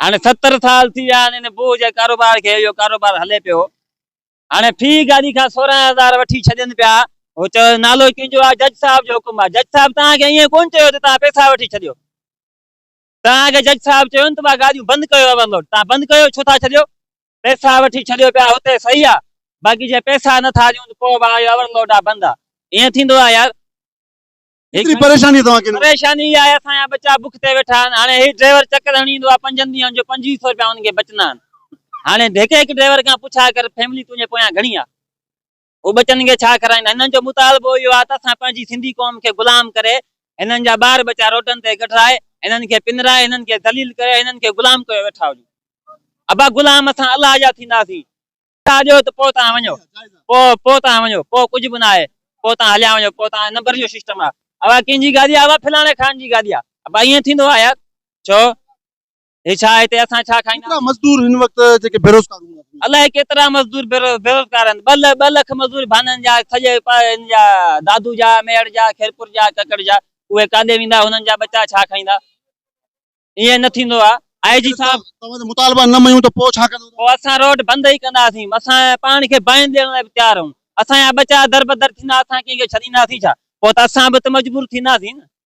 हाणे 70 साल थी विया आहिनि बोझ जे कारोबार खे, इहो कारोबार हले पियो। हाणे फी गाॾी खां 16,000 वठी छॾनि पिया। हो चयो नालो कंहिंजो आहे, जज साहब जो हुकुम आहे। जज साहब तव्हांखे ईअं कोन चयो त तव्हां पैसा वठी छॾियो। तव्हांखे जज साहब चयो त गाॾियूं बंदि कयो ओवरलोड, तव्हां बंदि कयो, छो था छॾियो? पैसा वठी छॾियो पिया, हुते सही आहे। बाक़ी जे पैसा नथा ॾियूं त पोइ भाई ओवरलोड आहे, बंदि आहे। ईअं थींदो आहे यार। एतिरी परेशानी तव्हांखे न? परेशानी इहा आहे, असांजा बच्चा बुख ते वेठा आहिनि। हाणे ही ड्राइवर चकर हणी ईंदो आहे 5 ॾींहंनि जो, 2500 रुपया हुनखे बचंदा आहिनि। हाणे हिकु ड्राइवर खां पुछा कर फैमिली तुंहिंजे पोयां घणी आहे, उहो बचनि खे छा कराईंदा। हिननि जो मुतालबो इहो आहे त असां पंहिंजी सिंधी क़ौम खे गुलाम करे, हिननि जा ॿार बच्चा रोडनि ते कढाए, हिननि खे पिनराए, हिननि खे दलील करे, हिननि खे गुलाम करे वेठा हुजूं। अबा गुलाम असां अलाह जा थींदासीं। ॾियो त पोइ तव्हां वञो, पोइ तव्हां वञो, पोइ कुझु बि न आहे, पोइ तव्हां हलिया वञो, पोइ तव्हां नंबर जो सिस्टम आहे। अब कंहिंजी गाॾी आहे, फलाणे खान जी गाॾी आहे। अब ईअं थींदो आहे यार। छो हे छा हिते असां छा खाईंदा? मज़दूर हिन वक़्तु जेके बेरोज़गार हूंदा, अलाए केतिरा मज़दूर बेरोज़गार आहिनि। 2 लख मज़दूर भाननि जा, सॼे हिन जा, दादू जा, मेड़ जा, खेरपुर जा, ककड़ जा, उहे काॾे वेंदा? हुननि जा बच्चा छा खाईंदा? ईअं न थींदो आहे। आईजी साहब तव्हां मुतालबा न मञूं त पोइ छा कंदो? पोइ असां रोड बंदि ई कंदासीं। असां पाण खे बाइन ॾियण लाइ तयारु आहियूं। असांजा बच्चा दर बदर थींदा, असां कंहिंखे छॾींदासीं छा? पोइ त असां बि त मजबूर थींदासीं न।